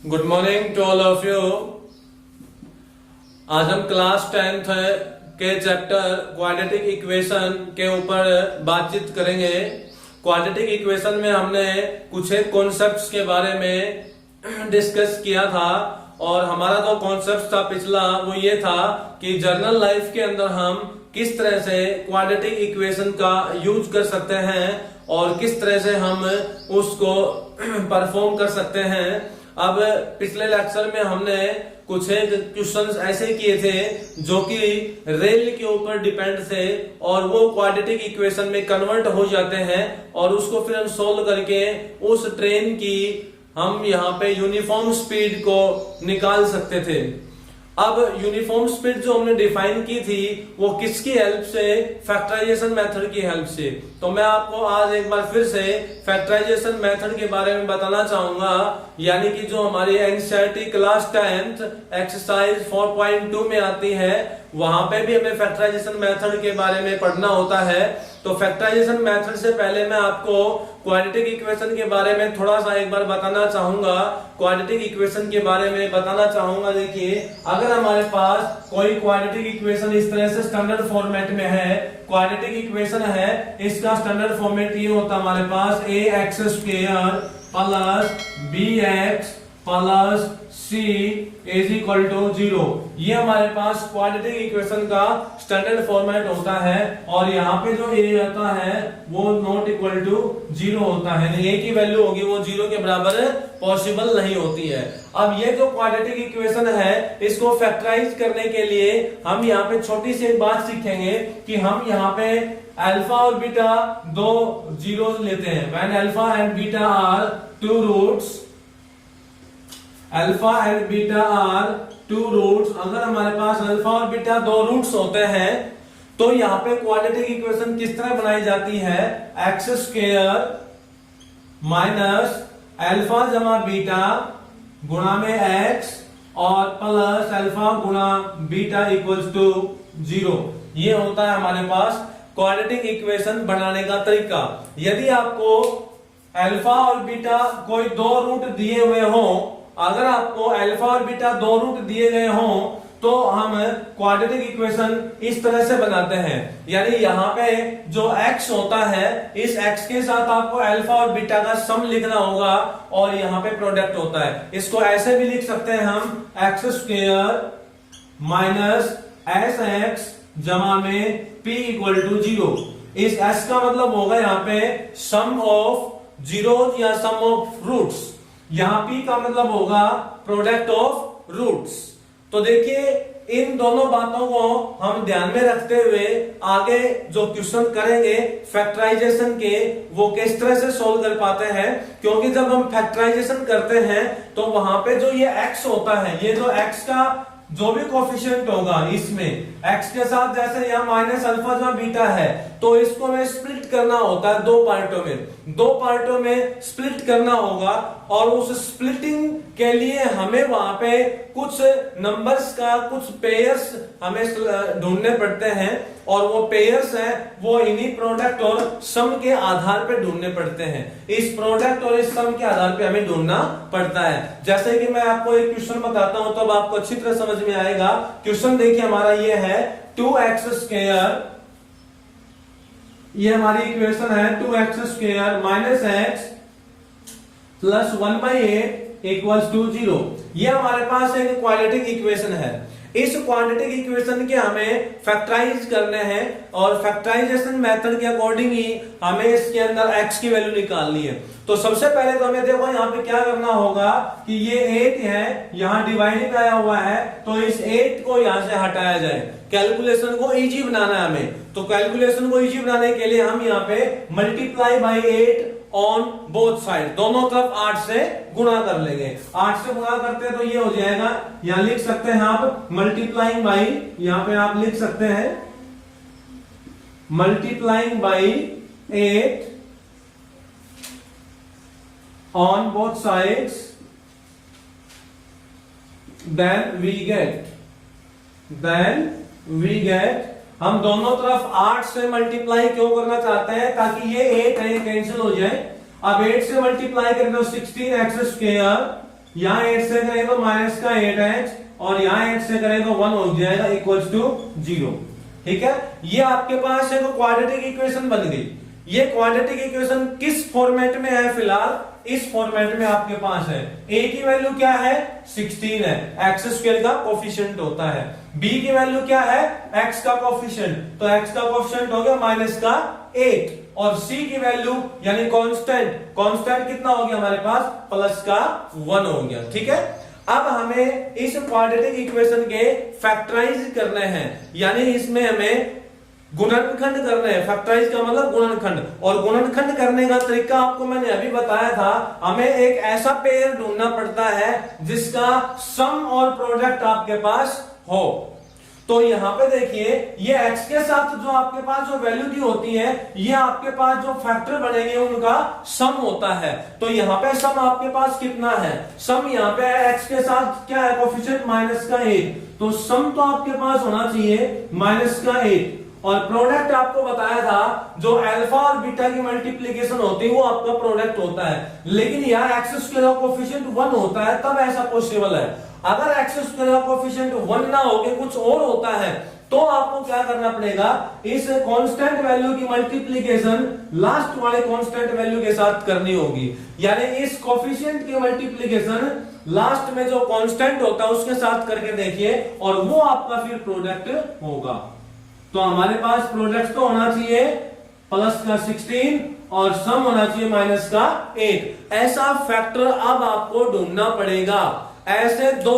Good morning to all of you. आज हम class 10th के चैप्टर क्वाड्रेटिक इक्वेशन के ऊपर बातचीत करेंगे। क्वाड्रेटिक इक्वेशन में हमने कुछ एक कॉन्सेप्ट्स के बारे में डिस्कस किया था और हमारा जो कॉन्सेप्ट था पिछला वो ये था कि जर्नल लाइफ के अंदर हम किस तरह से क्वाड्रेटिक इक्वेशन का यूज कर सकते हैं और किस तरह से हम उसको परफॉर्म कर सकते हैं। अब पिछले लेक्चर में हमने कुछ एक क्वेश्चंस ऐसे किए थे जो कि रेल के ऊपर डिपेंड थे और वो क्वाड्रेटिक इक्वेशन में कन्वर्ट हो जाते हैं और उसको फिर हम सोल्व करके उस ट्रेन की हम यहाँ पे यूनिफॉर्म स्पीड को निकाल सकते थे। अब यूनिफॉर्म स्पीड जो हमने डिफाइन की थी वो किसकी हेल्प से? फैक्टराइजेशन मेथड की हेल्प से। तो मैं आपको आज एक बार फिर से फैक्टराइजेशन मेथड के बारे में बताना चाहूंगा, यानी कि जो हमारी एनसीईआरटी क्लास 10th एक्सरसाइज 4.2 में आती है वहां पे भी हमें फैक्टराइजेशन मेथड के बारे में पढ़ना होता है। तो फैक्टराइजेशन मेथड से पहले मैं आपको क्वाड्रेटिक इक्वेशन के बारे में थोड़ा सा एक बार बताना चाहूंगा। क्वाड्रेटिक इक्वेशन के बारे में बताना चाहूंगा। देखिए, अगर हमारे पास कोई क्वाड्रेटिक इक्वेशन इस तरह से स्टैंडर्ड फॉर्मेट में है, क्वाड्रेटिक इक्वेशन है, इसका स्टैंडर्ड फॉर्मेट ये होता है हमारे पास ax² plus bx plus c is equal to 0। ये हमारे पास क्वाड्रेटिक इक्वेशन का स्टैंडर्ड फॉर्मेट होता है और यहाँ पे जो a आता है वो नॉट इक्वल टू 0 होता है। a की वैल्यू होगी वो 0 के बराबर पॉसिबल नहीं होती है। अब ये जो क्वाड्रेटिक इक्वेशन है इसको फैक्टराइज करने के लिए हम यहाँ पे छोटी सी एक बात सीखेंगे कि हम यहाँ पे अल्फा और बीटा दो जीरोस लेते हैं। When alpha and beta are two roots, alpha and beta are two roots, अगर हमारे पास अल्फा और बीटा दो रूट्स होते हैं तो यहाँ पे क्वाड्रेटिक इक्वेशन किस तरह बनाई जाती है? x² माइनस अल्फा जमा बीटा गुणा में x और प्लस अल्फा गुणा बीटा इक्वल्स टू 0। ये होता है हमारे पास क्वाड्रेटिक इक्वेशन बनाने का तरीका। यदि आपको अल्फा और बीटा कोई दो रूट दिए हुए हों, अगर आपको अल्फा और बीटा दो रूट दिए गए हों तो हम क्वाड्रेटिक इक्वेशन इस तरह से बनाते हैं। यानी यहाँ पे जो x होता है इस x के साथ आपको अल्फा और बीटा का सम लिखना होगा और यहाँ पे प्रोडक्ट होता है। इसको ऐसे भी लिख सकते हैं हम x² माइनस sx जमा में p इक्वल टू 0। इस s का मतलब होगा यहाँ पे सम ऑफ जीरोस या सम ऑफ रूट्स। यहाँ p का मतलब होगा प्रोडक्ट ऑफ रूट्स। तो देखिए, इन दोनों बातों को हम ध्यान में रखते हुए आगे जो क्वेश्चन करेंगे फैक्टराइजेशन के वो किस तरह से सोल्व कर पाते हैं, क्योंकि जब हम फैक्टराइजेशन करते हैं तो वहां पे जो ये x होता है, ये जो x का जो भी कोफिशिएंट होगा इसमें x के साथ, जैसे यहाँ माइनस अल्फा जो बीटा है तो इसको हमें स्प्लिट करना होता है दो पार्टों में स्प्लिट करना होगा और उस स्प्लिटिंग के लिए हमें वहां पे कुछ नंबर्स का कुछ पेयर्स हमें ढूंढने पड़ते हैं और वो पेयर्स हैं वो इन्हीं प्रोडक्ट और सम के आधार पे ढूंढने पड़ते हैं। इस प्रोडक्ट और इस सम के आधार पे हमें ढूंढना पड़ता है। जैसे कि मैं आपको एक क्वेश्चन बताता हूं तब आपको अच्छी तरह समझ में आएगा। क्वेश्चन देखिए हमारा ये है 2x², ये हमारी इक्वेशन है 2x² minus x plus 1/8 equals to 0। ये हमारे पास एक क्वाड्रेटिक इक्वेशन है। इस क्वाड्रेटिक इक्वेशन के हमें फैक्टराइज करने हैं और फैक्टराइजेशन मेथड के अकॉर्डिंग ही हमें इसके अंदर x की वैल्यू निकालनी है। तो सबसे पहले तो हमें देखो यहाँ पे क्या करना होगा कि ये 8 है, यहाँ डिवाइडेड आया हुआ है तो इस 8 को यहाँ से हटाया जाए। कैलकुलेशन को इजी बनाना है हमें, तो कैलकुलेशन को इजी बनाने के लिए हम यहाँ पे multiply by 8 on both side, दोनों तरफ 8 से गुणा कर लेंगे। 8 से गुणा करते हैं तो ये हो जाएगा, यहां लिख सकते हैं आप मल्टीप्लाइंग बाई, यहां पे आप लिख सकते हैं multiplying by 8 on both sides, then we get हम दोनों तरफ 8 से मल्टीप्लाई क्यों करना चाहते हैं? ताकि ये 8 है कैंसिल हो जाए। अब 8 से मल्टीप्लाई करें तो 16x² यहाँ 8 से करें तो माइनस का 8x और यहाँ 8 से करें तो 1 हो जाएगा इक्वल्स टू 0। ठीक है, ये आपके पास है तो क्वाड्रेटिक इक्वेशन बन गई। ये क्वाड्रेटिक इक्वेशन किस फॉर्मेट में है? फिलहाल इस फॉर्मेट में आपके पास है। a की वैल्यू क्या है? 16 है, एक्स स्क्वायर का कोफिशिएंट होता है। b की वैल्यू क्या है? x का कोफिशिएंट, तो x का कोफिशिएंट हो गया माइनस का 8 और c की वैल्यू यानी कांस्टेंट कितना हो गया हमारे पास? प्लस का 1 हो गया। ठीक है, अब हमें इस क्वाड्रेटिक इक्वेशन के फैक्टराइज करने हैं, यानी इसमें हमें गुणनखंड करने हैं। फैक्टराइज का मतलब गुणनखंड, और गुणनखंड करने का तरीका आपको मैंने अभी बताया था। हमें एक ऐसा पेयर ढूंढना पड़ता है जिसका सम और प्रोडक्ट आपके पास हो। तो यहाँ पे देखिए, ये x के साथ जो आपके पास जो वैल्यू दी होती है, ये आपके पास जो फैक्टर बनेंगे उनका सम होता है। तो यहाँ पे सम आपके पास कितना है? सम यहाँ पे x के साथ क्या है? कोफिशिएंट माइनस का 1, तो सम तो आपके पास होना चाहिए माइनस का 1। और प्रोडक्ट आपको बताया था जो अल्फा और बीटा की मल्टीप्लीकेशन होती है वो आपका प्रोडक्ट होता है। लेकिन यहाँ एक्स स्क्वायर का कोफिशिएंट 1 होता है, तब ऐसा पॉसिबल है। अगर एक्स स्क्वायर का कोफिशिएंट 1 ना होके कुछ और होता है तो आपको क्या करना पड़ेगा? इस कांस्टेंट वैल्यू की मल्टीप्लीकेशन लास्ट वाले कांस्टेंट वैल्यू के साथ करनी होगी। यानी इस कोफिशिएंट की मल्टीप्लीकेशन लास्ट में जो कांस्टेंट होता है उसके साथ करके देखिए, और वो आपका फिर प्रोडक्ट होगा। तो हमारे पास प्रोडक्ट तो होना चाहिए प्लस का 16 और सम होना चाहिए माइनस का 8। ऐसा फैक्टर अब आपको ढूंढना पड़ेगा। ऐसे दो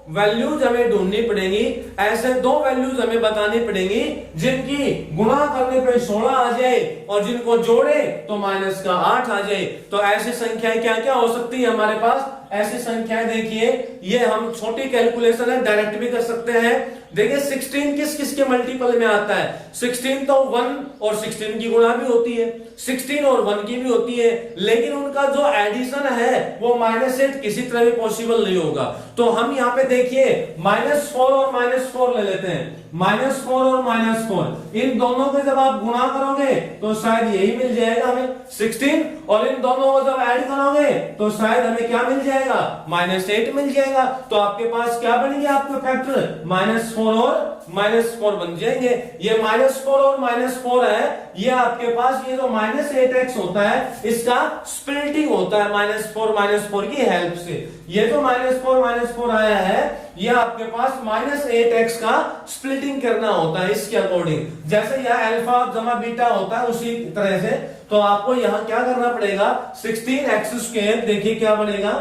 वैल्यूज हमें ढूंढनी पड़ेगी, ऐसे दो वैल्यूज हमें बतानी पड़ेगी जिनकी गुणा करने पे 16 आ जाए और जिनको जोड़े तो माइनस का 8 आ जाए। तो ऐसी संख्याएं क्या क्या हो सकती है हमारे पास? ऐसी संख्याएं देखिए, ये हम छोटी कैलकुलेशन है, डायरेक्ट भी कर सकते हैं। देखिए 16 किस किस के मल्टीपल में आता है? 16 तो 1 और 16 की गुणा भी होती है, 16 और 1 की भी होती है, लेकिन उनका जो एडिशन है वो -8 किसी तरह भी पॉसिबल नहीं होगा। तो हम यहाँ पे देखिए -4 और -4 ले लेते हैं। -4 और -4 इन दोनों के जब आप गुणा करोगे तो शायद यही मिल जाएगा हमें 16, और इन दोनों को जब ऐड करोगे तो शायद हमें क्या मिल जाएगा? -8 मिल जाएगा। तो आपके पास क्या बन गया? आपका फैक्टर -4 और -4 बन जाएंगे। ये -4 और -4 है, ये आपके पास ये जो -8x होता है इसका स्प्लिटिंग होता है -4 की हेल्प से। ये जो -4 आया है ये आपके पास -8x का स्प्लिटिंग करना होता है इसके अकॉर्डिंग। जैसे यह अल्फा जमा बीटा होता है उसी तरह से। तो आपको यहां क्या करना पड़ेगा? 16x², देखिए क्या बनेगा?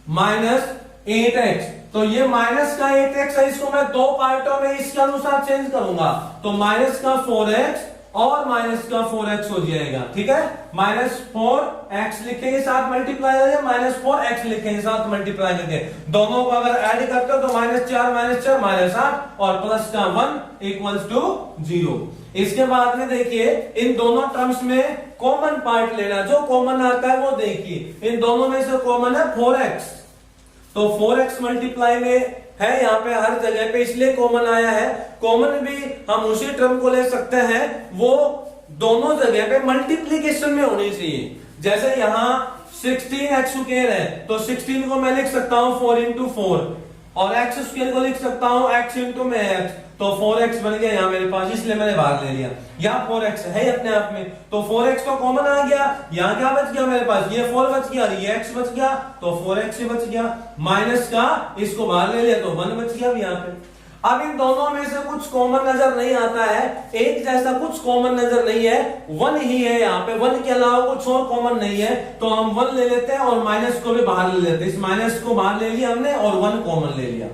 -8x। तो ये माइनस का 8x है, इसको मैं दो पार्टों में इसके अनुसार चेंज करूंगा। तो माइनस का 4x और माइनस का 4x हो जाएगा। ठीक है, -4x लिखेंगे साथ मल्टीप्लाई करके, -4x लिखेंगे साथ मल्टीप्लाई करके। दोनों को अगर ऐड करते हो तो -4 -8 और प्लस का 1 इक्वल्स टू 0। इसके बाद में देखिए इन दोनों टर्म्स में कॉमन पार्ट लेना, जो कॉमन आता है वो देखिए। इन दोनों में से कॉमन है 4x, तो 4x मल्टीप्लाई में है यहाँ पे हर जगह पे, इसलिए कॉमन आया है। कॉमन भी हम उसी टर्म को ले सकते हैं, वो दोनों जगह पे मल्टीप्लीकेशन में होनी चाहिए। जैसे यहाँ 16x² है तो 16 को मैं लिख सकता हूँ 4 into 4 और x² को लिख सकता हूँ x into में x, तो 4x बन गया यहाँ मेरे पास, इसलिए मैंने बाहर ले लिया। यहाँ 4x है अपने आप में, तो 4x तो कॉमन आ गया। यहाँ क्या बच गया मेरे पास? ये 4 बच गया, ये x बच गया, तो 4x ही बच गया। माइनस का इसको बाहर ले लिया तो 1 बच गया यहाँ पे। अब इन दोनों में से कुछ कॉमन नजर नहीं आता है, एक जैसा कुछ कॉमन नजर नहीं है, 1 ही है यहाँ पे, 1 के अलावा कुछ और कॉमन नहीं है। तो हम 1 ले लेते हैं और माइनस को भी बाहर ले लेते हैं। इस माइनस को बाहर ले लिया हमने और 1 कॉमन ले लिया,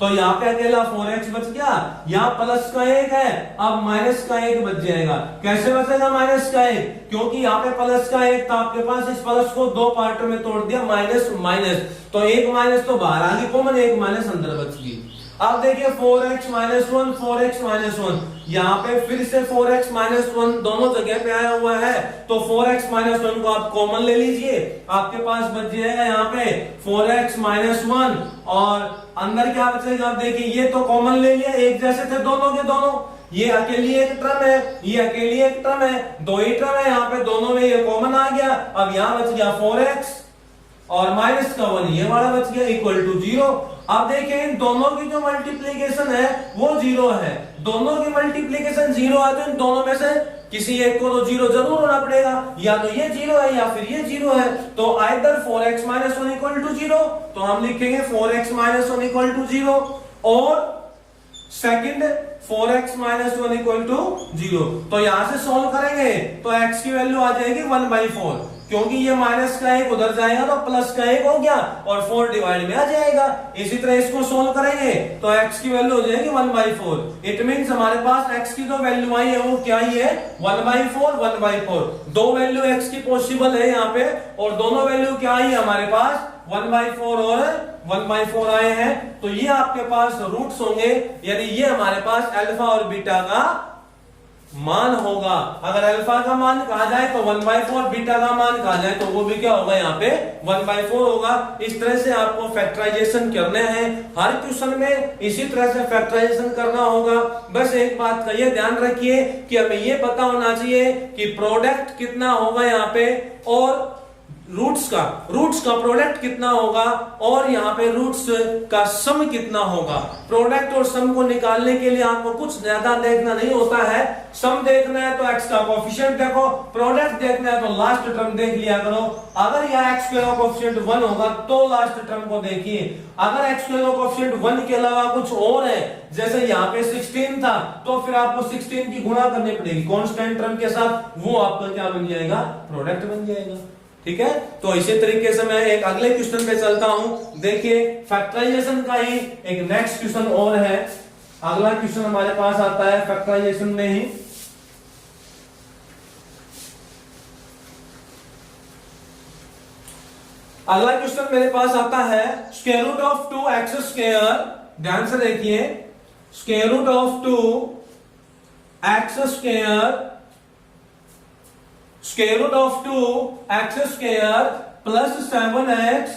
तो यहाँ पे अकेला 4x बच गया। यहाँ प्लस का 1 है, अब माइनस का 1 बच जाएगा। कैसे बचेगा माइनस का 1? क्योंकि यहाँ पे प्लस का 1 था आपके पास, इस प्लस को दो पार्टों में तोड़ दिया, माइनस माइनस, तो एक माइनस तो बाहर आ गई कॉमन, एक माइनस अंदर बच गई। अब देखिए 4x -1 4x -1, यहाँ पे फिर से 4x -1 दोनों जगह पे आया हुआ है, तो 4x -1 को आप कॉमन ले लीजिए, आपके पास बच जाएगा यहाँ पे 4x -1 और अंदर क्या बचेगा? आप देखिए ये तो कॉमन ले लिया, एक जैसे थे दोनों के दोनों, ये अकेली एक टर्म है, ये अकेली एक टर्म है, दो ही टर्म है यहाँ पे, दोनों में ये कॉमन आ गया। अब यहाँ बच गया 4x और माइनस का 1 ये वाला बच गया इक्वल टू 0। अब देखिए इन दोनों की जो मल्टीप्लीकेशन है वो 0 है, दोनों की मल्टीप्लीकेशन 0 है, तो इन दोनों में से किसी एक को तो 0 जरूर होना पड़ेगा, या तो ये 0 है या फिर ये 0 है। तो either 4x minus 1 equal to 0, तो हम लिखेंगे 4x माइनस 1 इक्वल टू 0, और second 4x minus 1 equal to 0। तो यहां से सोल्व करेंगे तो x की वैल्यू आ जाएगी 1/4, क्योंकि ये माइनस का 1 उधर जाएगा तो प्लस का 1 हो गया और 4 डिवाइड में आ जाएगा। इसी तरह इसको सोल्व करेंगे तो x की वैल्यू हो जाएगी 1/4। इट मींस हमारे पास x की जो वैल्यू आई है वो क्या ही है 1/4 1/4। दो वैल्यू x की पॉसिबल है यहाँ पे, और दोनों वैल्यू क्या आई है हमारे पास 1/4 और 1/4 आए हैं। तो ये आपके पास रूट्स होंगे, यानी ये हमारे पास अल्फा और बीटा का मान होगा। अगर अल्फा का मान कहा जाए तो 1/4, बीटा का मान कहा जाए तो वो भी क्या होगा यहाँ पे 1/4 होगा। इस तरह से आपको फैक्टराइजेशन करने हैं, हर क्वेश्चन में इसी तरह से फैक्टराइजेशन करना होगा। बस एक बात का ये ध्यान रखिए कि हमें ये पता होना चाहिए कि प्रोडक्ट कितना होगा यहाँ पे, और रूट्स का प्रोडक्ट कितना होगा, और यहाँ पे रूट्स का सम कितना होगा। प्रोडक्ट और सम को निकालने के लिए आपको कुछ ज्यादा देखना नहीं होता है। सम देखना है तो x का कोएफिशिएंट देखो, प्रोडक्ट देखना है तो लास्ट टर्म देख लिया करो। अगर यह x का कोएफिशिएंट 1 होगा तो लास्ट टर्म को देखिए। अगर x का कोएफिशिएंट 1 के अलावा कुछ और है, जैसे यहाँ पे 16 था, तो फिर आपको 16 की गुणा करनी पड़ेगी कांस्टेंट टर्म के साथ, वो आपका क्या बन जाएगा प्रोडक्ट बन जाएगा। ठीक है, तो इसी तरीके से मैं एक अगले क्वेश्चन पे चलता हूं। देखिए फैक्टराइजेशन का ही एक नेक्स्ट क्वेश्चन और है। अगला क्वेश्चन हमारे पास आता है फैक्टराइजेशन में ही। अगला क्वेश्चन मेरे पास आता है square root of 2x square. ध्यान से देखिए, square root of 2x square, square root of 2x square plus 7x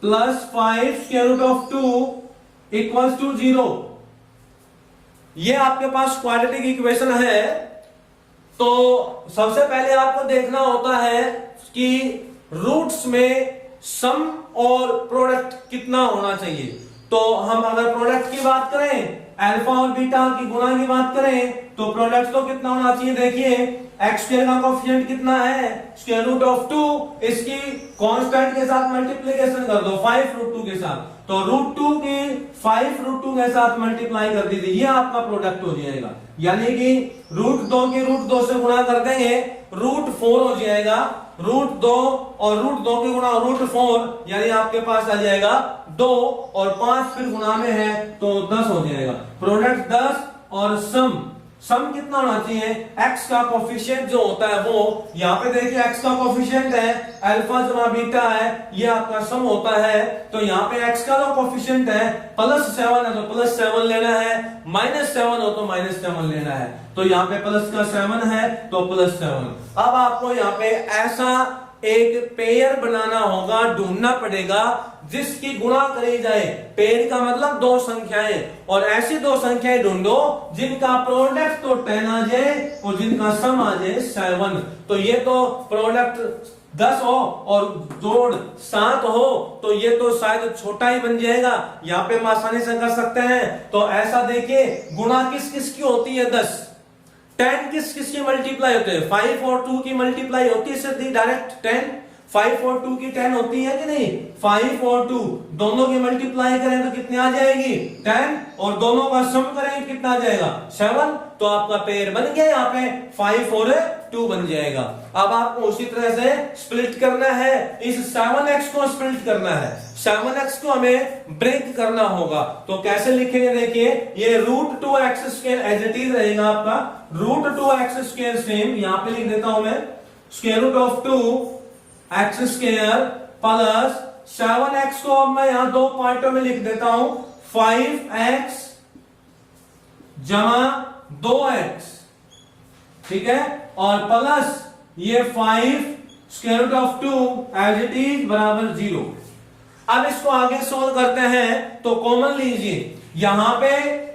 plus 5 square root of 2 equals to 0। ये आपके पास क्वाड्रेटिक इक्वेशन है। तो सबसे पहले आपको देखना होता है कि रूट्स में सम और प्रोडक्ट कितना होना चाहिए। तो हम अगर प्रोडक्ट की बात करें, अल्फा और बीटा की गुणा की बात करें, तो प्रोडक्ट तो कितना होना चाहिए। देखिए एक्स स्क्वायर का कोएफिशिएंट कितना है स्क्वायर रूट ऑफ 2, इसकी कांस्टेंट के साथ मल्टीप्लिकेशन कर दो 5 रूट 2 के साथ, तो रूट 2 की 5 रूट 2 के साथ मल्टीप्लाई कर दीजिए, ये आपका प्रोडक्ट हो जाएगा। यानी कि रूट 2 की रूट 2 से गुणा कर देंगे, रूट 4 हो जाएगा। रूट 2 और रूट 2 की गुणा रूट 4, यानी आपके पास आ जाएगा 2 और 5 फिर गुणा में है तो 10 हो जाएगा। प्रोडक्ट 10 और सम कितना होना चाहिए, x का कोएफिशिएंट जो होता है वो, यहाँ पे देखिए x का कोएफिशिएंट है अल्फा जमा बीटा है, ये आपका सम होता है। तो यहाँ पे x का जो कोएफिशिएंट है +7 है तो +7 लेना है, -7 हो तो -7 लेना है। तो यहाँ पे प्लस का 7 है तो +7। अब आपको यहाँ पे ऐसा एक पेयर बनाना होगा, ढूंढना पड़ेगा जिसकी गुणा करी जाए। पेयर का मतलब दो संख्याएं, और ऐसी दो संख्याएं ढूंढो जिनका प्रोडक्ट तो 10 आ जाए और जिनका सम आ जाए 7। तो ये तो प्रोडक्ट 10 हो और जोड़ 7 हो तो ये तो शायद छोटा ही बन जाएगा, यहाँ पे हम आसानी से कर सकते हैं। तो ऐसा देखिए गुणा किस किस की होती है 10, 10 किस किस की मल्टीप्लाई होते हैं, 5 और 2 की मल्टीप्लाई होती है सीधी डायरेक्ट 10, 5 और 2 की 10 होती है कि नहीं, 5 और 2 दोनों की मल्टीप्लाई करें तो कितनी आ जाएगी 10, और दोनों का सम करें कितना आ जाएगा 7। तो आपका पेयर बन गया, यहाँ पे 5 और 2 बन जाएगा। अब आपको उसी तरह से स्प्लिट करना है, इस 7x को स्प्लिट करना है, 7x को हमें ब्रेक करना होगा। तो कैसे लिखेंगे देखिए, ये root 2x square as it is रहेगा आपका, रूट 2x स्क्वायर सेम यहां पे लिख देता हूं मैं, square root of 2x square plus 7x को अब मैं यहां दो पार्टों में लिख देता हूं, 5x जमा 2x, ठीक है, और प्लस ये 5 square root of 2 as it is बराबर 0। अब इसको आगे सोल्व करते हैं तो कॉमन लीजिए, यहां पे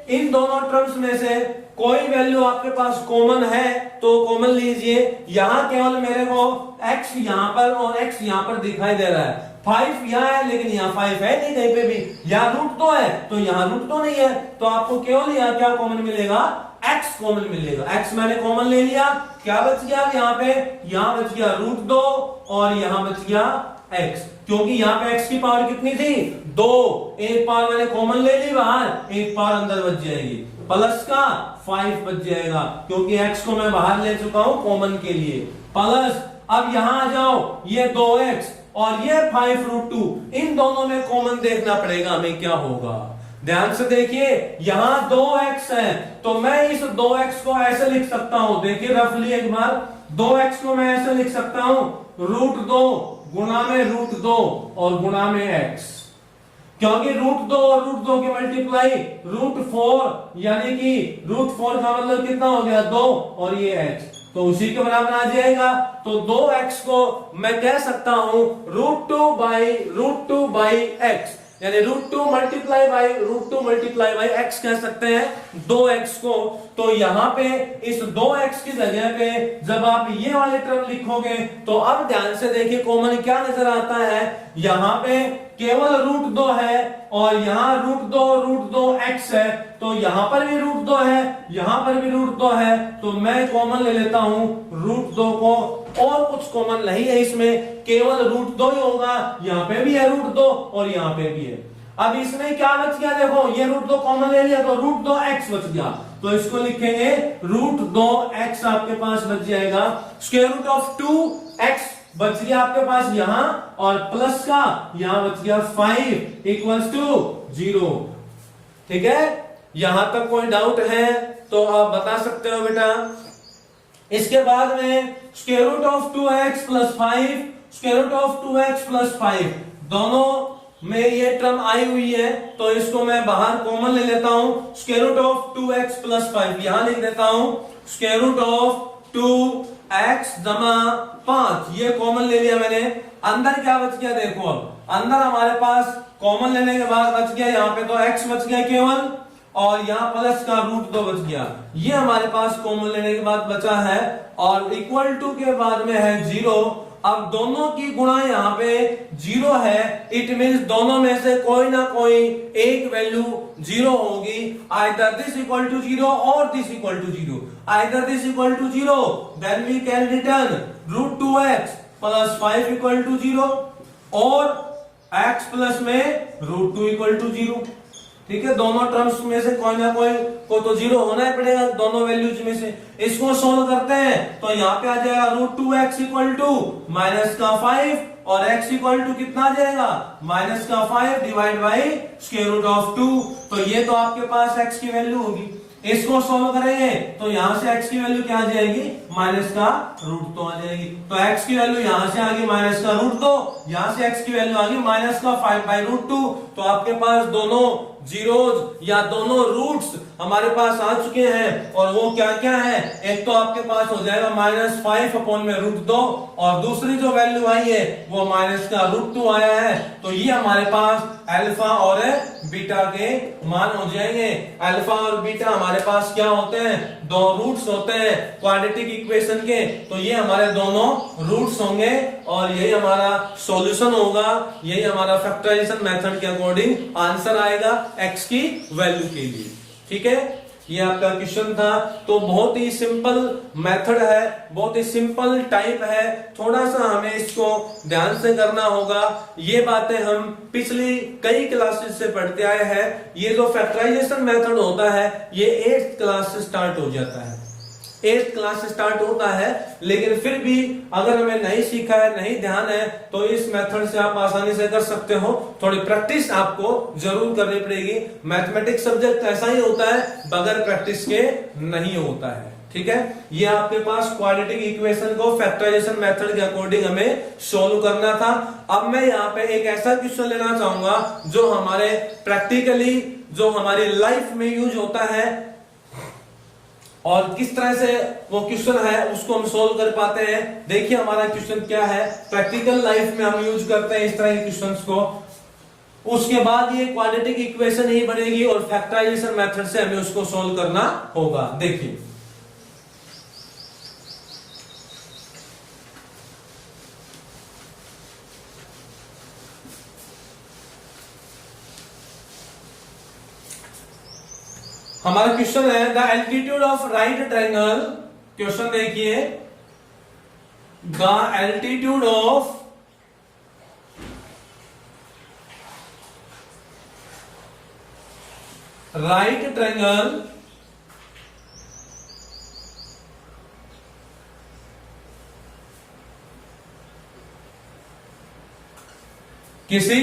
इन दोनों टर्म्स में से कोई वैल्यू आपके पास कॉमन है तो कॉमन लीजिए। यहां केवल मेरे को x यहां पर और x यहां पर दिखाई दे रहा है। 5 यहाँ है लेकिन यहाँ 5 है नहीं कहीं पे भी। यहाँ रूट तो है तो यहाँ रूट तो नहीं है, तो आपको केवल यहाँ क्या कॉमन मिलेगा, x कॉमन मिलेगा। x मैंने कॉमन ले लिया, क्या बच गया यहाँ पे, यहाँ बच गया √2 और यहाँ बच गया x, क्योंकि यहाँ पे x की पावर कितनी थी 2, एक पावर मैंने कॉमन ले ली बाहर, एक पावर अंदर बच जाएगी, प्लस का 5 बच जाएगा क्योंकि x को मैं बाहर ले चुका हूं कॉमन के लिए, प्लस अब यहां आ जाओ, ये 2x और ये 5√2, इन दोनों में कॉमन देखना पड़ेगा हमें क्या होगा। ध्यान से देखिए, यहां 2x है तो मैं इस 2x को ऐसे लिख सकता हूं, देखिए रफली एक बार, 2x को मैं ऐसे लिख सकता हूं √2 गुणा में √2 और गुणा में x, क्योंकि √2 और √2 की मल्टीप्लाई √4 यानी कि √4 का मतलब कितना हो गया 2 और ये x तो उसी के बराबर आ जाएगा। तो 2x को मैं कह सकता हूं √2 बाई x, यानी √2 मल्टीप्लाई बाई x कह सकते हैं 2x को। तो यहाँ पे इस 2x की जगह पे जब आप ये वाले टर्म लिखोगे तो अब ध्यान से देखिए कॉमन क्या नजर आता है, यहाँ पे केवल √2 है और यहाँ √2 x है, तो यहाँ पर भी √2 है, यहाँ पर भी √2 है, तो मैं कॉमन ले लेता हूं √2 को, और कुछ कॉमन नहीं है इसमें, केवल √2 ही होगा, यहाँ पे भी है √2 और यहाँ पे भी है। अब इसमें क्या बच गया, देखो ये √2 कॉमन ले लिया तो √2x बच गया, तो इसको लिखेंगे √2x आपके पास बच जाएगा, √2x बच गया आपके पास यहां, और प्लस का यहां बच गया 5 = 0। ठीक है, यहां तक कोई डाउट है तो आप बता सकते हो बेटा। इसके बाद में √2x + 5, √2x + 5 दोनों में ये टर्म आई हुई है, तो इसको मैं बाहर कॉमन ले लेता हूं, √2x + 5 यहां लिख देता हूं, √2x जमा 5 ये कॉमन ले लिया मैंने। अंदर क्या बच गया, देखो अब अंदर हमारे पास कॉमन लेने के बाद बच गया, यहाँ पे तो x बच गया केवल, और यहाँ प्लस का √2 बच गया, ये हमारे पास कॉमन लेने के बाद बचा है, और इक्वल टू के बाद में है 0। अब दोनों की गुणा यहाँ पे 0 है, इट मींस दोनों में से कोई ना कोई एक वैल्यू 0 होगी, आइदर दिस इक्वल टू 0 और this equal to 0, either this equal to 0 then we can return √2x + 5 = 0 और x प्लस में √2 = 0। ठीक है, दोनों टर्म्स में से कोई ना कोई को तो 0 होना ही पड़ेगा, दोनों वैल्यूज में से। इसको सोल्व करते हैं तो यहाँ पे आ जाएगा √2x = -5 और x = कितना आ जाएगा -5 डिवाइड बाई √2, तो ये तो आपके पास x की वैल्यू होगी। इसको सोल्व करेंगे तो यहां से x की वैल्यू क्या आ जाएगी, -√2 आ जाएगी, तो x की वैल्यू यहां से आ गई -√2, यहां से x की वैल्यू आ गई -5/√2, तो आपके पास दोनों जीरोज या दोनों रूट्स हमारे पास आ चुके हैं, और वो क्या क्या है, एक तो आपके पास हो जाएगा -5/√2 और दूसरी जो वैल्यू आई है वो -√2 आया है, तो ये हमारे पास अल्फा और बीटा के मान हो जाएंगे। अल्फा और बीटा हमारे पास क्या होते हैं, दो रूट्स होते हैं क्वाड्रेटिक इक्वेशन के, तो ये हमारे दोनों रूट्स होंगे और यही हमारा सॉल्यूशन होगा, यही हमारा फैक्टराइजेशन मेथड के अकॉर्डिंग आंसर आएगा x की वैल्यू के लिए। ठीक है, ये आपका क्वेश्चन था, तो बहुत ही सिंपल मेथड है, बहुत ही सिंपल टाइप है, थोड़ा सा हमें इसको ध्यान से करना होगा। ये बातें हम पिछली कई क्लासेस से पढ़ते आए हैं। ये जो फैक्टराइजेशन मेथड होता है ये 8th क्लास से स्टार्ट हो जाता है, 8th क्लास से स्टार्ट होता है, लेकिन फिर भी अगर हमें नहीं सीखा है, नहीं ध्यान है, तो इस मेथड से आप आसानी से कर सकते हो। थोड़ी प्रैक्टिस आपको जरूर करनी पड़ेगी। मैथमेटिक्स सब्जेक्ट ऐसा ही होता है, बगैर प्रैक्टिस के नहीं होता है। ठीक है, ये आपके पास क्वाड्रेटिक इक्वेशन को फैक्टराइजेशन मेथड के अकॉर्डिंग हमें सोल्व करना था। अब मैं यहाँ पे एक ऐसा क्वेश्चन लेना चाहूंगा जो हमारे प्रैक्टिकली, जो हमारी लाइफ में यूज होता है, और किस तरह से वो क्वेश्चन है उसको हम सोल्व कर पाते हैं। देखिए हमारा क्वेश्चन क्या है, प्रैक्टिकल लाइफ में हम यूज करते हैं इस तरह के क्वेश्चंस को। उसके बाद ये क्वाड्रेटिक इक्वेशन ही बनेगी और फैक्टराइजेशन मेथड से हमें उसको सोल्व करना होगा। देखिए हमारा क्वेश्चन है the altitude of right triangle. Question देखिए, the altitude of right triangle किसी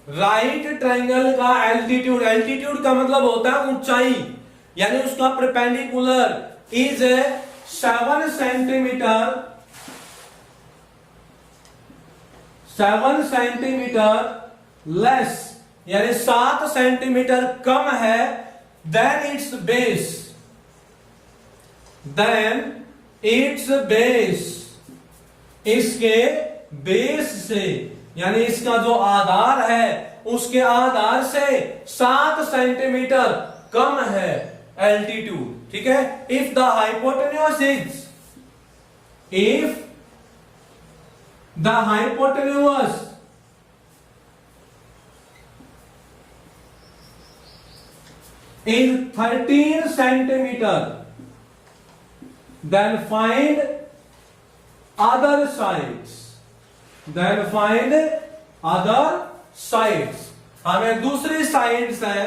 राइट ट्रायंगल का एल्टीट्यूड, एल्टीट्यूड का मतलब होता है ऊंचाई, यानी उसका perpendicular is 7 centimetre, 7 centimetre less, यानी 7 सेंटीमीटर कम है than its base, than its base, इसके बेस से, यानी इसका जो आधार है उसके आधार से 7 सेंटीमीटर कम है एल्टीट्यूड। ठीक है, if the hypotenuse is, if the hypotenuse is 13 centimeter, then find other sides, then find other sides। हमें दूसरी साइड्स है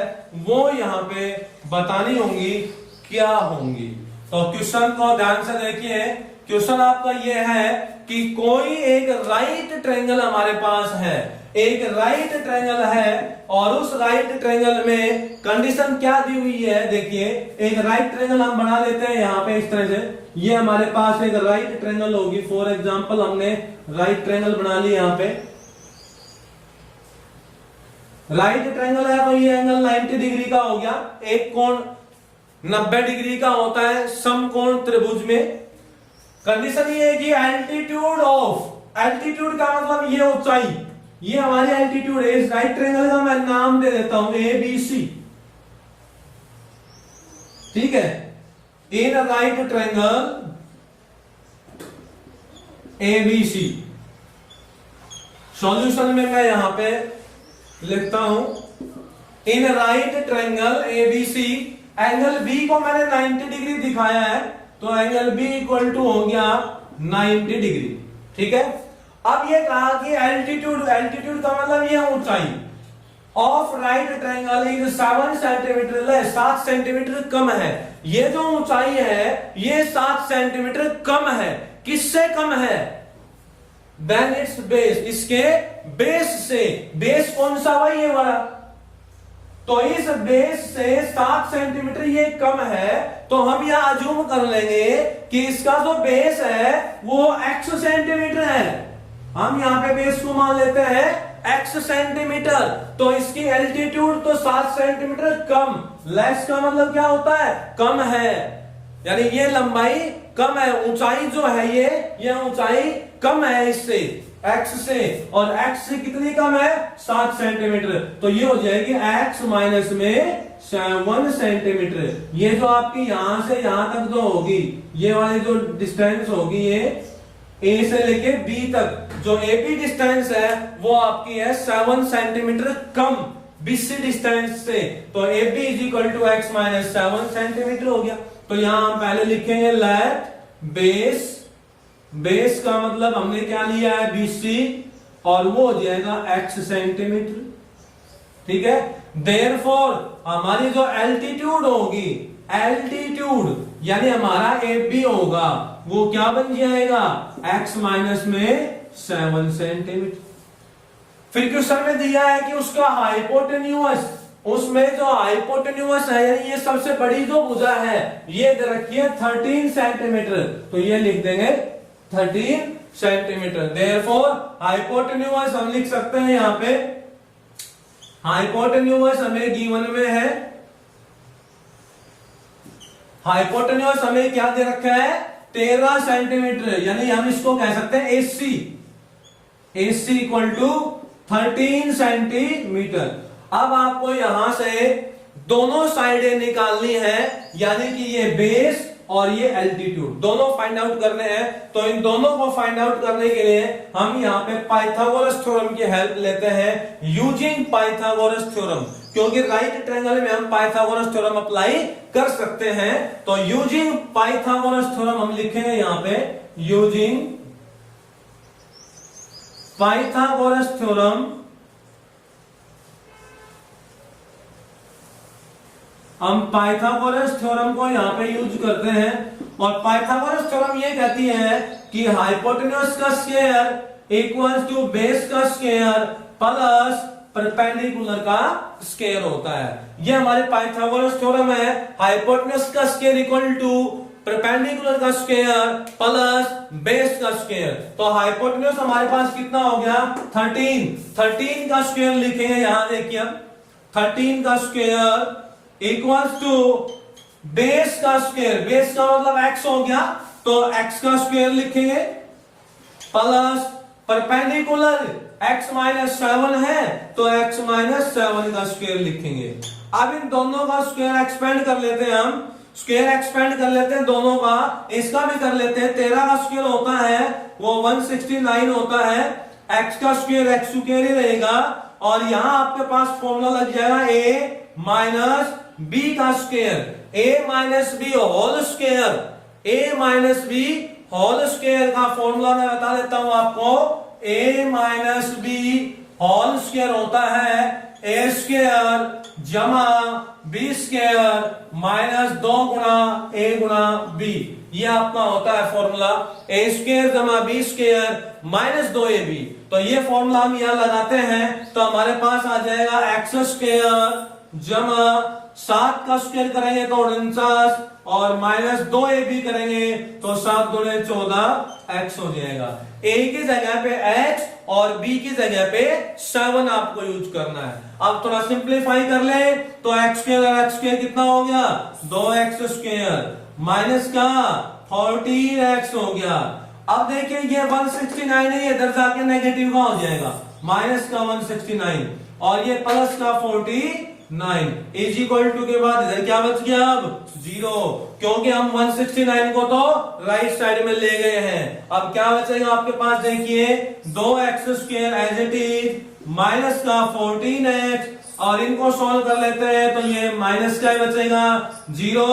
वो यहां पे बतानी होंगी क्या होंगी। तो क्वेश्चन को ध्यान से देखिए। क्वेश्चन आपका ये है कि कोई एक राइट ट्रायंगल हमारे पास है, एक राइट ट्रायंगल है और उस राइट ट्रायंगल में कंडीशन क्या दी हुई है। देखिए एक राइट ट्रायंगल हम बना लेते हैं यहां पे इस तरह से, ये हमारे पास एक राइट ट्रायंगल होगी। फॉर एग्जांपल हमने राइट ट्रायंगल बना ली, यहां पे राइट ट्रायंगल है तो ये एंगल 90 डिग्री का हो गया। एक कोण 90 डिग्री का होता है समकोण त्रिभुज में। कंडीशन ये है कि एल्टीट्यूड ऑफ, एल्टीट्यूड का मतलब ये ऊंचाई, ये हमारी एल्टीट्यूड है। इस राइट ट्रायंगल का मैं नाम दे देता हूं ABC। ठीक है, in right triangle ABC, solution में मैं यहां पे लिखता हूं in right triangle ABC, angle B को मैंने 90 डिग्री दिखाया है तो एंगल B इक्वल टू हो गया 90 डिग्री। ठीक है, अब ये कहा कि एल्टीट्यूड, एल्टीट्यूड का मतलब ये ऊंचाई of right triangle is 7 centimetre less, 7 centimetre कम है। ये जो ऊंचाई है ये 7 सेंटीमीटर कम है। किससे कम है? देन इट्स बेस, इसके बेस से। बेस कौन सा भाई? ये वाला। तो इस बेस से 7 सेंटीमीटर ये कम है, तो हम यह अज्यूम कर लेंगे कि इसका जो बेस है वो x सेंटीमीटर है। हम यहां पे बेस को मान लेते हैं x सेंटीमीटर, तो इसकी एल्टीट्यूड तो 7 सेंटीमीटर कम। लेस का मतलब क्या होता है? कम है, यानी ये लंबाई कम है, ऊंचाई जो है ये ऊंचाई कम है इससे, x से, और x से कितनी कम है? 7 सेंटीमीटर। तो ये हो जाएगी x माइनस में 7 सेंटीमीटर। ये जो आपकी यहां से यहां तक जो होगी, ये वाली जो डिस्टेंस होगी, ये A से लेके B तक जो AB डिस्टेंस है वो आपकी है 7 सेंटीमीटर कम BC डिस्टेंस से। तो AB is equal to x minus 7 centimetre हो गया। तो यहां हम पहले लिखेंगे लेट बेस, बेस का मतलब हमने क्या लिया है? BC, और वो हो जाएगा x सेंटीमीटर। ठीक है, देयरफॉर हमारी जो एल्टीट्यूड होगी, एल्टीट्यूड यानी हमारा AB होगा, वो क्या बन जाएगा? x माइनस में 7 सेंटीमीटर। फिर क्वेश्चन में दिया है कि उसका हाइपोटेन्यूअस, उसमें जो हाइपोटेन्यूअस है यानी ये सबसे बड़ी जो भुजा है ये दे रखी है 13 सेंटीमीटर, तो ये लिख देंगे 13 सेंटीमीटर। देयरफॉर हाइपोटेन्यूअस हम लिख सकते हैं यहां पे, हाइपोटेन्यूअस हमें गिवन में है, हाइपोटेन्यूअस हमें क्या दे रखा है? 13 सेंटीमीटर, यानी हम इसको कह सकते हैं AC। AC equal to 13 centimetre. अब आपको यहां से दोनों साइडें निकालनी है, यानी कि ये बेस और ये एल्टीट्यूड दोनों फाइंड आउट करने हैं। तो इन दोनों को फाइंड आउट करने के लिए हम यहाँ पे पाइथागोरस थ्योरम की हेल्प लेते हैं, यूजिंग पाइथागोरस थ्योरम, क्योंकि राइट ट्रायंगल में हम पाइथागोरस थ्योरम अप्लाई कर सकते हैं। तो यूजिंग पाइथागोरस थ्योरम हम लिखेंगे यहाँ पे, यूजिंग पाइथागोरस थ्योरम हम पाइथागोरस थ्योरम को यहां पे यूज करते हैं। और पाइथागोरस थ्योरम ये कहती है कि हाइपोटेन्यूज का स्क्वायर इक्वल्स टू बेस का स्क्वायर प्लस परपेंडिकुलर का स्क्वायर होता है। ये हमारे पाइथागोरस थ्योरम है। हाइपोटेन्यूज का स्क्वायर इक्वल टू परपेंडिकुलर का स्क्वायर प्लस बेस का स्क्वायर। तो हाइपोटेन्यूज हमारे पास कितना हो गया 13 का स्क्वायर लिखेंगे, यहां देखिए 13 का स्क्वायर इक्वल्स टू बेस का स्क्वायर, बेस का मतलब x हो गया तो x का स्क्वायर लिखेंगे प्लस परपेंडिकुलर x माइनस 7 है तो x माइनस 7 का स्क्वायर लिखेंगे। अब इन दोनों का स्क्वायर एक्सपेंड कर लेते हैं, हम स्क्वायर एक्सपेंड कर लेते हैं दोनों का, इसका भी कर लेते हैं। 13 का स्क्वायर होता है वो 169 होता है, x का स्क्वायर x स्क्वायर ही रहेगा और यहां आपके पास फॉर्मूला लग जाएगा a माइनस b का square, a minus B whole square, a minus B whole square का फॉर्मूला मैं बता देता हूं आपको। a minus B whole square होता है a स्क्वायर जमा b स्क्वायर माइनस 2 गुणा a गुणा b, ये आपका होता है फॉर्मूला। a स्क्वायर जमा b स्क्वायर माइनस 2ab। तो ये फॉर्मूला हम यहां लगाते हैं तो हमारे पास आ जाएगा x स्क्वायर जमा 7 का स्क्वायर करेंगे तो 49 और माइनस 2ab करेंगे तो 7 दूनी 14 x हो जाएगा। a की जगह पे h और b की जगह पे 7 आपको यूज करना है। अब थोड़ा सिंप्लीफाई कर ले तो x स्क्वायर और x स्क्वायर कितना हो गया 2x स्क्वायर माइनस का 14x हो गया। अब देखिए ये 169 है, इधर जाके नेगेटिव का हो जाएगा माइनस का 169 और ये प्लस का 49 इज इक्वल टू के बाद इधर क्या बच गया अब 0, क्योंकि हम 169 को तो राइट साइड में ले गए हैं। अब क्या बचेगा आपके पास देखिए 2x square as it is minus का 14x और इनको सॉल्व कर लेते हैं तो ये माइनस का ही बचेगा 0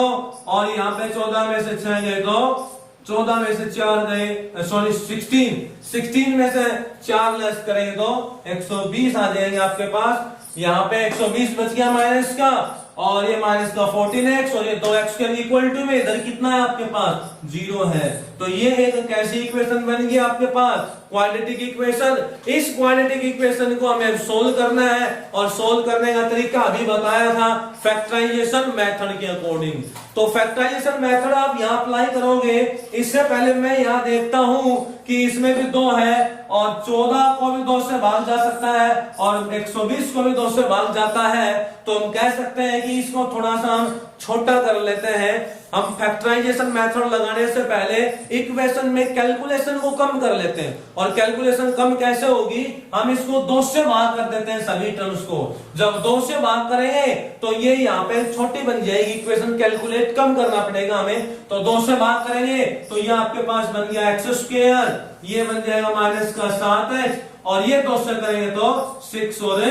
और यहाँ पे 14 में से 6 गए तो 14 में से 4 गए, सॉरी 16 में से 4 लेस करेंगे तो 120 आ जाएंगे आपके पास। यहाँ पे 120 बच गया माइनस का और ये माइनस का 14x और ये 2x के इक्वल टू में इधर कितना है आपके पास 0 है। तो ये एक कैसी इक्वेशन बन गई आपके पास क्वाड्रेटिक इक्वेशन। इस क्वाड्रेटिक इक्वेशन को हमें सोल्व करना है और सोल्व करने का तरीका अभी बताया था फैक्टराइजेशन मेथड के अकॉर्डिंग। तो फैक्टराइजेशन मेथड आप यहाँ अप्लाई करोगे। इससे पहले मैं यहाँ देखता हूं कि इसमें भी 2 है और 14 को भी 2 से भाग जा सकता है और 120 को भी 2 से भाग जाता है। तो हम कह सकते हैं कि इसको थोड़ा सा हम छोटा कर लेते हैं। हम फैक्टराइजेशन मेथड लगाने से पहले इक्वेशन में कैलकुलेशन को कम कर लेते हैं और कैलकुलेशन कम कैसे होगी, हम इसको 2 से भाग कर देते हैं सभी टर्म्स को। जब 2 से भाग करेंगे तो ये यहाँ पे छोटी बन जाएगी इक्वेशन, कैलकुलेट कम करना पड़ेगा हमें। तो 2 से भाग करेंगे तो ये आपके पास बन गया एक्स स्क्वायर, ये बन जाएगा माइनस का 7x और ये 2 से करेंगे तो 6 और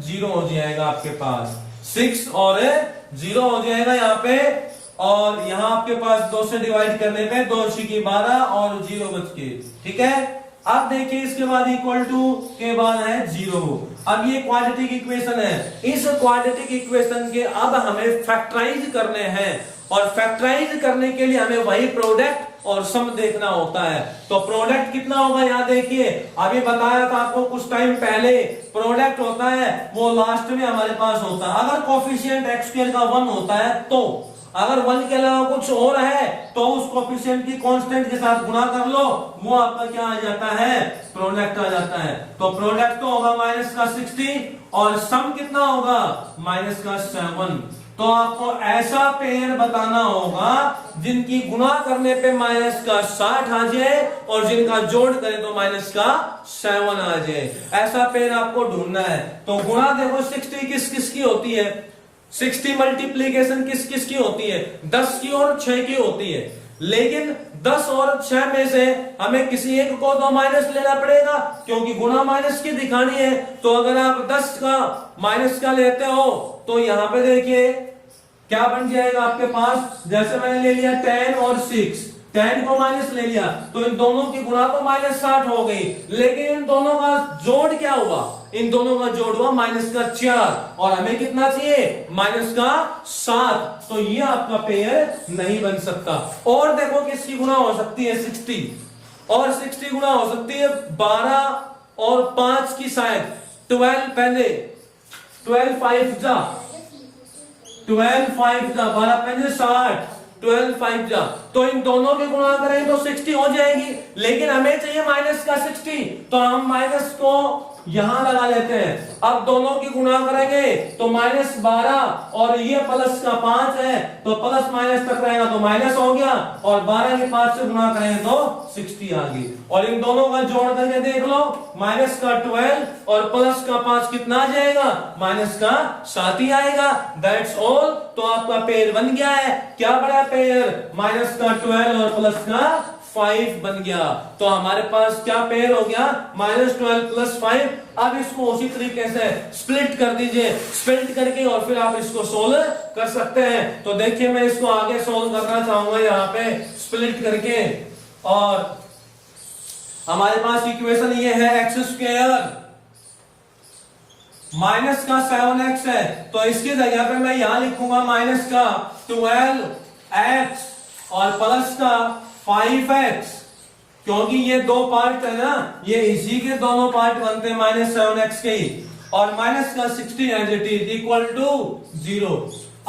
0 हो जाएगा आपके पास, 6 और 0 हो जाएगा यहाँ पे। और यहाँ आपके पास 2 से डिवाइड करने पे 2 की 12 और 0 बच के, ठीक है। अब देखिए इसके बाद इक्वल टू के बाद है 0। अब ये क्वाड्रेटिक इक्वेशन है। इस क्वाड्रेटिक इक्वेशन के अब हमें फैक्टराइज करने हैं और फैक्टराइज करने के लिए हमें वही प्रोडक्ट और सम देखना होता है। तो प्रोडक्ट कितना होगा यहाँ देखिए, अभी बताया था आपको कुछ टाइम पहले, प्रोडक्ट होता है वो लास्ट में हमारे पास होता है। अगर कोफिशिएंट एक्स स्क्वायर का 1 होता है तो, अगर 1 के अलावा कुछ और है तो उस कोफिशिएंट की कांस्टेंट के साथ गुणा कर लो, वो आपका क्या आ जाता है प्रोडक्ट आ जाता है। तो प्रोडक्ट तो होगा माइनस का 60 और सम कितना होगा माइनस का 7। तो आपको ऐसा पेयर बताना होगा जिनकी गुणा करने पे माइनस का 60 आ जाए और जिनका जोड़ करें तो माइनस का 7 आ जाए। ऐसा पेयर आपको ढूंढना है। तो गुणा देखो 60 किस किस की होती है, 60 मल्टीप्लीकेशन किस किस की होती है, 10 की और 6 की होती है। लेकिन 10 और 6 में से हमें किसी एक को तो माइनस लेना पड़ेगा क्योंकि गुणा माइनस की दिखानी है। तो अगर आप 10 का माइनस का लेते हो तो यहां पे देखिए क्या बन जाएगा आपके पास, जैसे मैंने ले लिया 10 और 6, 10 को माइनस ले लिया तो इन दोनों की गुणा तो माइनस 60 हो गई, लेकिन इन दोनों का जोड़ क्या हुआ, इन दोनों का जोड़ हुआ माइनस का 4 और हमें कितना चाहिए, माइनस का 7। तो ये आपका पेयर नहीं बन सकता। और देखो किसकी गुणा हो सकती है 60, और 60 गुणा हो सकती है 12 और 5 की, शायद 12 पहले 12 5 जा 12 5 जा 12 पहले 60, 12 5 जा, तो इन दोनों के गुणा करें तो 60 हो जाएगी, लेकिन हमें चाहिए माइनस का 60, तो हम माइनस को यहां लगा लेते हैं। अब दोनों की गुणा करेंगे तो माइनस 12 और ये प्लस का 5 है तो प्लस माइनस तक रहेगा तो माइनस हो गया, और 12 के 5 से गुणा करेंगे तो 60 आ गई। और इन दोनों का जोड़ करके देख लो, माइनस का 12 और प्लस का 5 कितना आ जाएगा, माइनस का 7 ही आएगा। That's all. तो आपका पेयर बन गया है। क्या बड़ा पेयर, माइनस का 12 और प्लस का 5 बन गया। तो हमारे पास क्या पेयर हो गया, -12 + 5। अब इसको उसी तरीके से स्प्लिट कर दीजिए, स्प्लिट करके और फिर आप इसको सोल्व कर सकते हैं। तो देखिए मैं इसको आगे सोल्व करना चाहूंगा यहाँ पे स्प्लिट करके, और हमारे पास इक्वेशन ये है x² माइनस का 7x है, तो इसकी जगह पे मैं यहां लिखूंगा माइनस का 12x और प्लस का 5x, क्योंकि ये दो पार्ट है ना, ये इसी के दोनों पार्ट बनते हैं -7x के ही, और माइनस का 60 as it is equal to 0।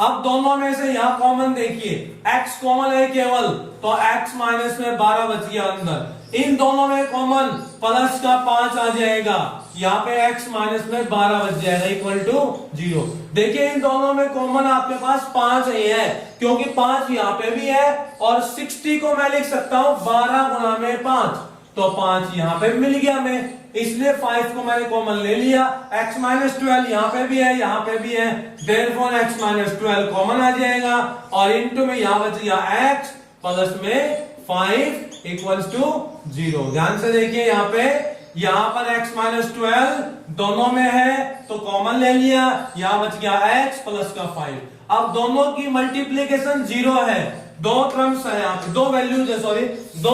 अब दोनों में से यहां कॉमन देखिए, x कॉमन है केवल, तो x माइनस में 12 बच गया अंदर। इन दोनों में कॉमन प्लस का 5 आ जाएगा, यहाँ पे x माइनस में 12 बच जाएगा इक्वल टू 0। देखिए इन दोनों में कॉमन आपके पास 5 ही है, क्योंकि 5 यहाँ पे भी है, और 60 को मैं लिख सकता हूं 12 गुणा में 5, तो 5 यहाँ पे मिल गया हमें, इसलिए 5 को मैंने कॉमन ले लिया। x माइनस 12 यहाँ पे भी है, यहाँ पे भी है, देयरफॉर x माइनस 12 कॉमन आ जाएगा, और इनटू में यहाँ बच गया x प्लस में 5 इक्वल्स टू 0। ध्यान से देखिए यहाँ पर x माइनस 12 दोनों में है तो कॉमन ले लिया, यहाँ बच गया x प्लस का 5। अब दोनों की मल्टीप्लीकेशन 0 है, दो टर्म्स है यहाँ पे, दो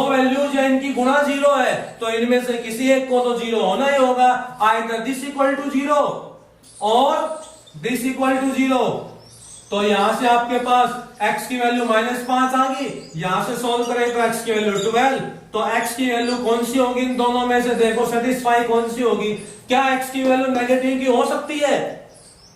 वैल्यूज है, इनकी गुणा 0 है, तो इनमें से किसी एक को तो 0 होना ही होगा, आइदर दिस इक्वल टू 0 और दिस इक्वल टू 0। तो यहां से आपके पास x की वैल्यू -5 आ गई, यहां से सॉल्व करें तो x की वैल्यू 12, तो x की वैल्यू कौन सी होगी इन दोनों में से, देखो सेटिस्फाई कौन सी होगी। क्या x की वैल्यू नेगेटिव की हो सकती है,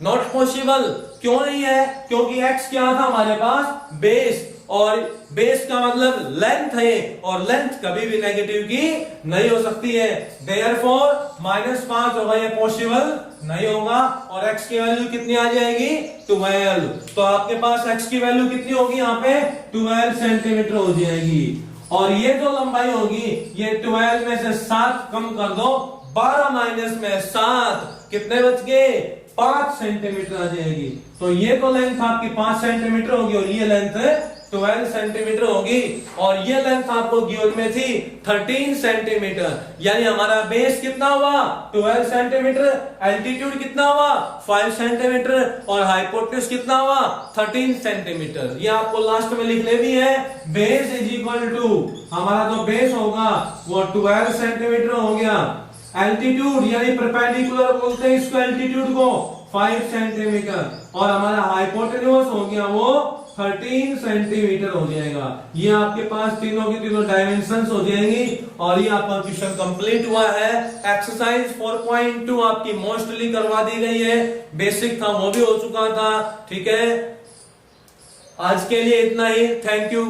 नॉट पॉसिबल। क्यों नहीं है, क्योंकि x क्या था हमारे पास, बेस, और बेस का मतलब लेंथ है, और लेंथ कभी भी नेगेटिव की नहीं हो सकती है, देयरफॉर -5 होगा, ये पॉसिबल नहीं होगा, और x की वैल्यू कितनी आ जाएगी, 12। तो आपके पास x की वैल्यू कितनी होगी यहाँ पे, 12 सेंटीमीटर हो जाएगी, और ये जो लंबाई होगी ये 12 में से 7 कम कर दो, 12 माइनस में 7 कितने बच गए, 5 सेंटीमीटर आ जाएगी। तो ये तो लेंथ आपकी 5 सेंटीमीटर होगी, और ये लेंथ 12 सेंटीमीटर होगी, और ये लेंथ आपको गिवन में थी 13 सेंटीमीटर, यानी हमारा बेस कितना हुआ, 12 सेंटीमीटर, एल्टीट्यूड कितना हुआ, 5 सेंटीमीटर, और हाइपोटेन्यूज कितना हुआ, 13 सेंटीमीटर। ये आपको लास्ट में लिखने भी है, बेस इज इक्वल टू, हमारा जो बेस होगा वो 12 सेंटीमीटर हो गया, एल्टीट्यूड यानी परपेंडिकुलर बोलते हैं इसको एल्टीट्यूड को, 5 सेंटीमीटर, और हमारा हाइपोटेन्यूज हो गया वो 13 सेंटीमीटर हो जाएगा। ये आपके पास तीनों की तीनों डायमेंशंस हो जाएंगी, और ये आपका क्वेश्चन कंप्लीट हुआ है। एक्सरसाइज 4.2 आपकी मोस्टली करवा दी गई है, बेसिक था वो भी हो चुका था, ठीक है। आज के लिए इतना ही, थैंक यू।